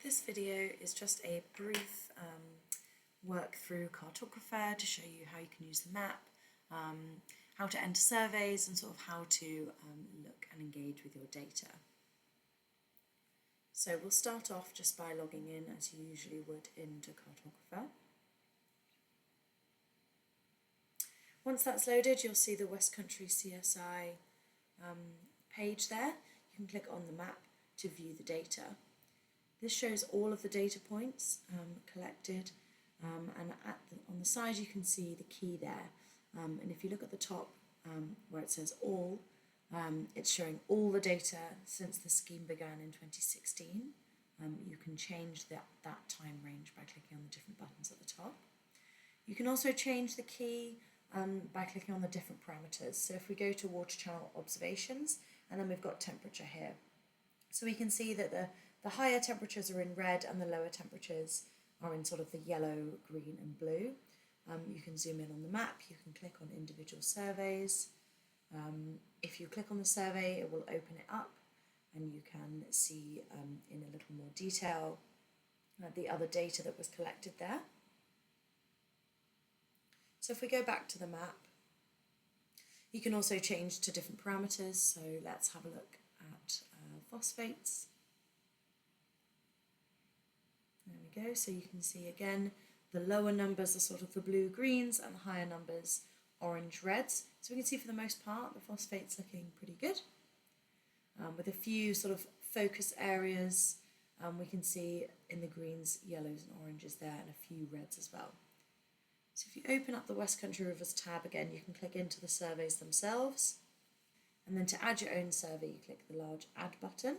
This video is just a brief work through Cartographer to show you how you can use the map, how to enter surveys, and sort of how to look and engage with your data. So we'll start off just by logging in as you usually would into Cartographer. Once that's loaded, you'll see the Westcountry CSI page there. You can click on the map to view the data. This shows all of the data points collected, and on the side you can see the key there. And if you look at the top where it says all, it's showing all the data since the scheme began in 2016. You can change that time range by clicking on the different buttons at the top. You can also change the key by clicking on the different parameters. So if we go to water channel observations, and then we've got temperature here. So we can see that the higher temperatures are in red and the lower temperatures are in sort of the yellow, green and blue. You can zoom in on the map, you can click on individual surveys. If you click on the survey, it will open it up and you can see in a little more detail the other data that was collected there. So if we go back to the map, you can also change to different parameters. So let's have a look at phosphates. There we go. So you can see again, the lower numbers are sort of the blue greens and the higher numbers orange reds. So we can see for the most part, the phosphate's looking pretty good. With a few sort of focus areas, we can see in the greens, yellows and oranges there, and a few reds as well. So if you open up the Westcountry Rivers tab again, you can click into the surveys themselves. And then to add your own survey, you click the large add button.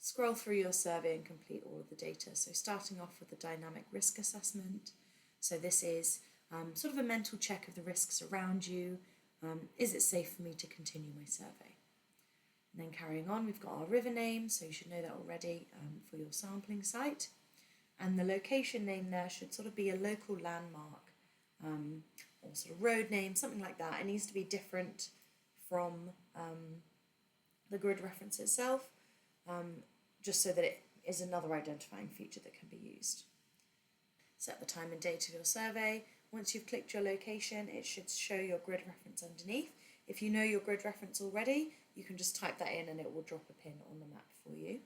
Scroll through your survey and complete all of the data. So starting off with the dynamic risk assessment. So this is sort of a mental check of the risks around you. Is it safe for me to continue my survey? And then carrying on, we've got our river name, so you should know that already for your sampling site. And the location name there should sort of be a local landmark or sort of road name, something like that. It needs to be different from the grid reference itself, just so that it is another identifying feature that can be used. Set the time and date of your survey. Once you've clicked your location, it should show your grid reference underneath. If you know your grid reference already, you can just type that in and it will drop a pin on the map for you.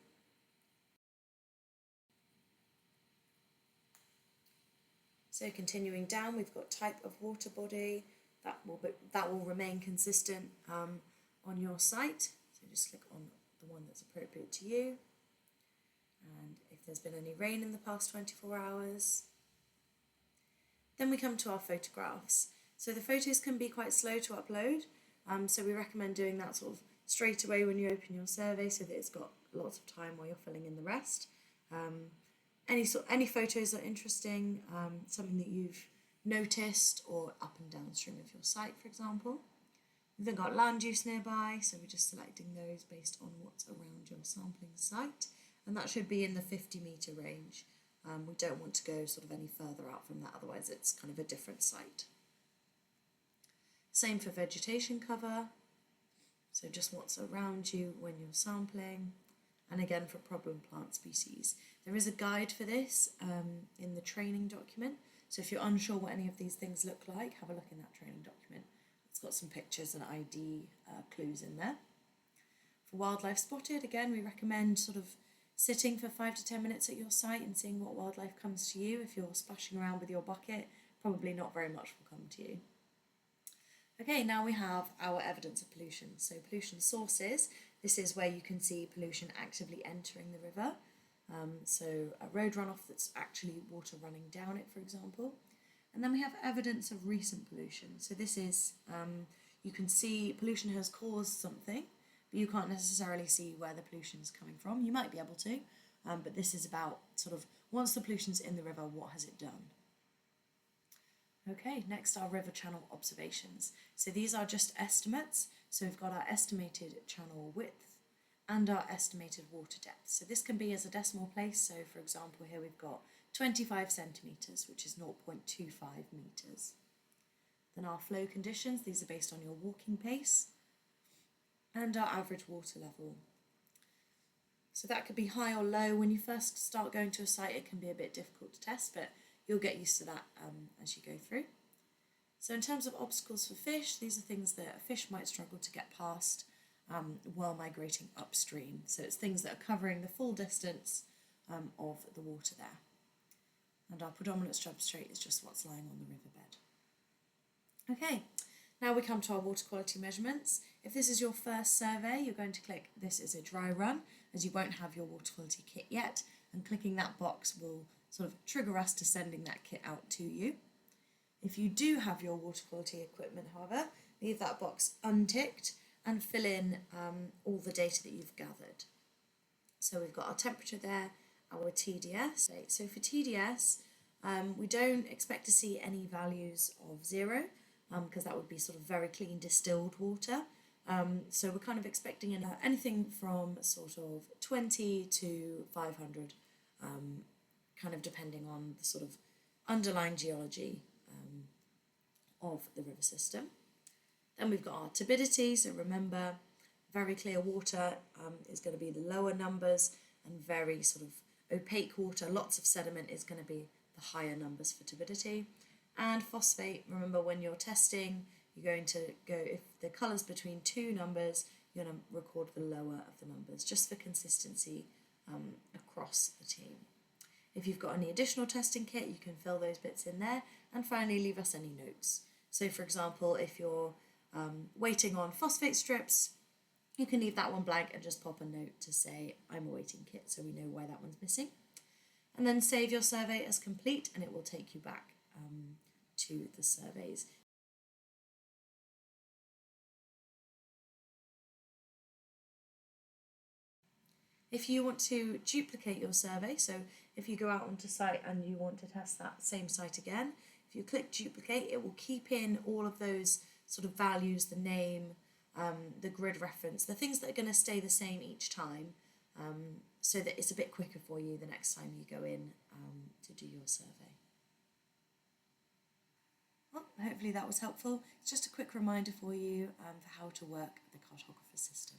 So continuing down, we've got type of water body. That will remain consistent on your site. So just click on the one that's appropriate to you. And if there's been any rain in the past 24 hours. Then we come to our photographs. So the photos can be quite slow to upload. So we recommend doing that sort of straight away when you open your survey so that it's got lots of time while you're filling in the rest. Any photos that are interesting, something that you've noticed or up and downstream of your site, for example. We've then got land use nearby, so we're just selecting those based on what's around your sampling site, and that should be in the 50-metre range. We don't want to go sort of any further out from that, otherwise it's kind of a different site. Same for vegetation cover, so just what's around you when you're sampling. And again for problem plant species. There is a guide for this in the training document. So if you're unsure what any of these things look like, have a look in that training document. It's got some pictures and ID clues in there. For wildlife spotted, again, we recommend sort of sitting for 5 to 10 minutes at your site and seeing what wildlife comes to you. If you're splashing around with your bucket, probably not very much will come to you. Okay, now we have our evidence of pollution. So pollution sources, this is where you can see pollution actively entering the river. So a road runoff that's actually water running down it, for example. And then we have evidence of recent pollution. So this is, you can see pollution has caused something, but you can't necessarily see where the pollution is coming from. You might be able to, but this is about sort of, once the pollution's in the river, what has it done? Okay, next are river channel observations. So these are just estimates. So we've got our estimated channel width and our estimated water depth. So this can be as a decimal place. So for example, here we've got 25 centimetres, which is 0.25 metres. Then our flow conditions, these are based on your walking pace, and our average water level. So that could be high or low. When you first start going to a site, it can be a bit difficult to test, but you'll get used to that as you go through. So in terms of obstacles for fish, these are things that a fish might struggle to get past while migrating upstream. So it's things that are covering the full distance of the water there. And our predominant substrate is just what's lying on the riverbed. Okay, now we come to our water quality measurements. If this is your first survey, you're going to click this is a dry run, as you won't have your water quality kit yet, and clicking that box will sort of trigger us to sending that kit out to you. If you do have your water quality equipment, however, leave that box unticked and fill in all the data that you've gathered. So we've got our temperature there, our TDS. So for TDS, we don't expect to see any values of 0, because that would be sort of very clean distilled water. So we're kind of expecting anything from sort of 20 to 500, kind of depending on the sort of underlying geology of the river system. Then we've got our turbidity, so remember, very clear water is going to be the lower numbers, and very sort of opaque water, lots of sediment, is going to be the higher numbers for turbidity. And phosphate, remember when you're testing, you're going to go, if the colour's between two numbers, you're going to record the lower of the numbers, just for consistency across the team. If you've got any additional testing kit, you can fill those bits in there, and finally leave us any notes. So for example, if you're waiting on phosphate strips, you can leave that one blank and just pop a note to say I'm awaiting kit, so we know why that one's missing. And then save your survey as complete, and it will take you back to the surveys. If you want to duplicate your survey, so if you go out onto site and you want to test that same site again, if you click duplicate, it will keep in all of those sort of values, the name, the grid reference, the things that are going to stay the same each time, so that it's a bit quicker for you the next time you go in to do your survey. Well, hopefully that was helpful. It's just a quick reminder for you for how to work the Cartographer system.